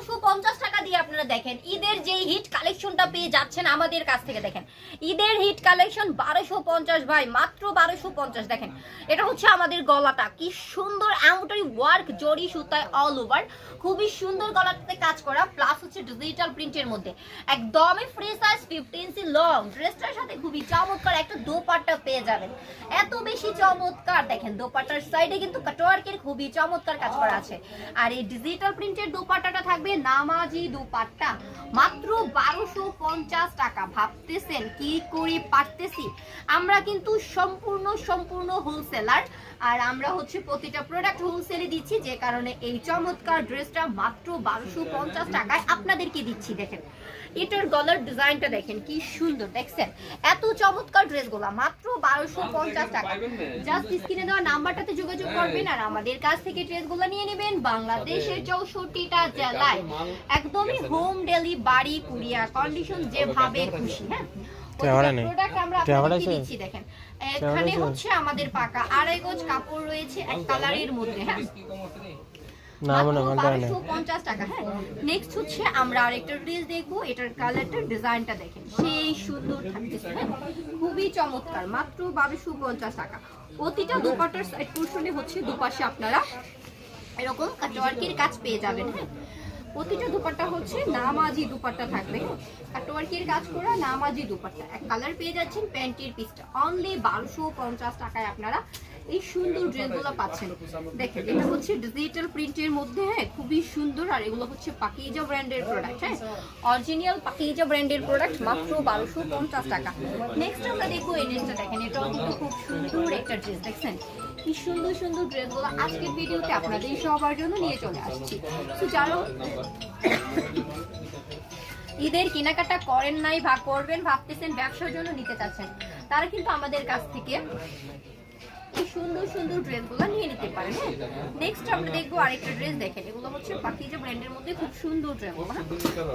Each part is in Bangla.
1250 টাকা দিয়ে আপনারা দেখেন ঈদের যে হিট কালেকশনটা পেয়ে যাচ্ছেন আমাদের কাছ থেকে। দেখেন ঈদের হিট কালেকশন 1250 ভাই, মাত্র 1250। দেখেন এটা হচ্ছে আমাদের গলাটা, কি সুন্দর এমব্রয়ডারি ওয়ার্ক জরি সুতায় অল ওভার, খুবই সুন্দর গলাটাতে কাজ করা, প্লাস হচ্ছে ডিজিটাল প্রিন্টের মধ্যে একদমই ফ্রি সাইজ 50 ইঞ্চি লং। ড্রেসটার সাথে খুবই চমৎকার একটা দোপাট্টা পেয়ে যাবেন, এত বেশি চমৎকার। দেখেন দোপাট্টার সাইডে কিন্তু কাটওয়ার্কের খুবই চমৎকার কাজ করা আছে। আর এই ডিজিটাল প্রিন্টের দোপাট্টাটা থাকবে নামাজি দোপাট্টা, মাত্র 1250 টাকা। ভাবতেছেন কি করে পারতেছি? আমরা কিন্তু সম্পূর্ণ হোলসেলার, আর আমরা হচ্ছে প্রতিটা প্রোডাক্ট হোলসেলে দিচ্ছি, যে কারণে এই চমৎকার ড্রেসটা মাত্র 1250 টাকায় আপনাদেরকে দিচ্ছি। দেখেন এটার গলার ডিজাইনটা দেখেন কি সুন্দর, দেখছেন? এত চমৎকার ড্রেসগুলো মাত্র 1250 টাকা। জাস্ট স্ক্রিনে দেওয়া নাম্বারটাতে যোগাযোগ করবেন আর আমাদের কাছ থেকে ড্রেসগুলো নিয়ে নেবেন। বাংলাদেশের 64টা জেলায় একদমই হোম ডেলিভারি, কুরিয়ার কন্ডিশন যেভাবে খুশি। হ্যাঁ, প্রোডাক্ট আমরা আপনাদেরকে দিচ্ছি। দেখেন এখানে হচ্ছে আমাদের পাকা 2.5 গজ কাপড় রয়েছে এক কালারের মধ্যে। হ্যাঁ, 1250 টাকা। হ্যাঁ, নেক্সট হচ্ছে আমরা আরেকটা ড্রেস দেখবো, এটার কালারটার ডিজাইনটা দেখেন সেই সুন্দর থাকতেছে। হ্যাঁ, খুবই চমৎকার, মাত্র 1250 টাকা। প্রতিটা দোপাট্টার সাইড পোরশনে হচ্ছে দুপাশে আপনারা এরকম কাটওয়ার্কের কাজ পেয়ে যাবেন। হ্যাঁ, প্রতিটা দুপাট্টা হচ্ছে নামাজি দুপাট্টা থাকবে, কাটওয়ার্কের কাজ করা নামাজি দুপাট্টা। এক কালার পেয়ে যাচ্ছেন, প্যান্টের পিসটা অনলি 1250 টাকায় আপনারা এই সুন্দর ড্রেসগুলো পাচ্ছেন। দেখেন এটা হচ্ছে ডিজিটাল প্রিন্টের মধ্যে। হ্যাঁ, খুবই সুন্দর। আর এগুলো হচ্ছে পাকিজা ব্র্যান্ডের প্রোডাক্ট। হ্যাঁ, অরিজিনাল পাকিজা ব্র্যান্ডের প্রোডাক্ট, মাত্র 1250 টাকা। নেক্সট আমরা দেখবো এই ড্রেসটা। দেখেন এটাও কিন্তু খুব সুন্দর একটা ড্রেস, দেখছেন কি সুন্দর ড্রেসগুলো আজকের ভিডিওতে আপনাদের সবার জন্য নিয়ে চলে আসছি। তো যারা ঈদের কেনাকাটা করেন নাই বা করবেন ভাবতেছেন, ব্যবসার জন্য নিতে চাচ্ছেন, তারা কিন্তু আমাদের কাছ থেকে এই সুন্দর ড্রেসগুলো নিয়ে নিতে পারেন। নেক্সট আমরা দেখবো আরেকটা ড্রেস। দেখেন এগুলো হচ্ছে পাকিজা ব্র্যান্ডের মধ্যে খুব সুন্দর ড্রেসগুলো,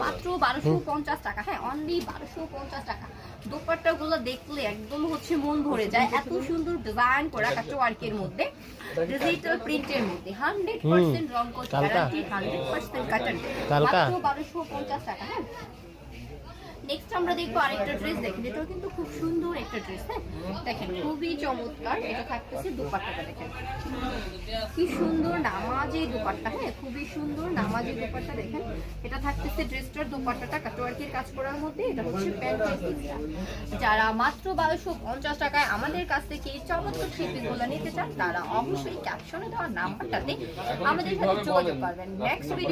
মাত্র 1250 টাকা। হ্যাঁ, অনলি 1250 টাকা। দোপাট্টাগুলো দেখলে একদম হচ্ছে মন ভরে যায়, এত সুন্দর ডিজাইন করা কাটওয়ার্কের মধ্যে, ডিজিটাল প্রিন্টের মধ্যে, 100% রং কোট গ্যারান্টি, 100% কটন, মাত্র 1250 টাকা। হ্যাঁ, নেক্সট আমরা দেখবো আরেকটা ড্রেস। দেখেন এটাও কিন্তু খুব সুন্দর একটা ড্রেস। হ্যাঁ, দেখেন খুবই চমৎকার। এটা থাকতেছে দোপাট্টাটা, দেখেন কি সুন্দর নামাজি দোপাট্টা। হ্যাঁ, খুবই সুন্দর নামাজি দোপাট্টা। দেখেন এটা থাকতেছে ড্রেসটার দোপাট্টাটা কাটওয়ার্কের কাজ করার মধ্যে। এটা হচ্ছে প্যান্টের পিসটা। যারা মাত্র 1250 টাকায় আমাদের কাছ থেকে এই চমৎকার থ্রি-পিসগুলো নিতে চান, তারা অবশ্যই ক্যাপশনে দেওয়া নাম্বারটাতে আমাদের সাথে যোগাযোগ করবেন। Next video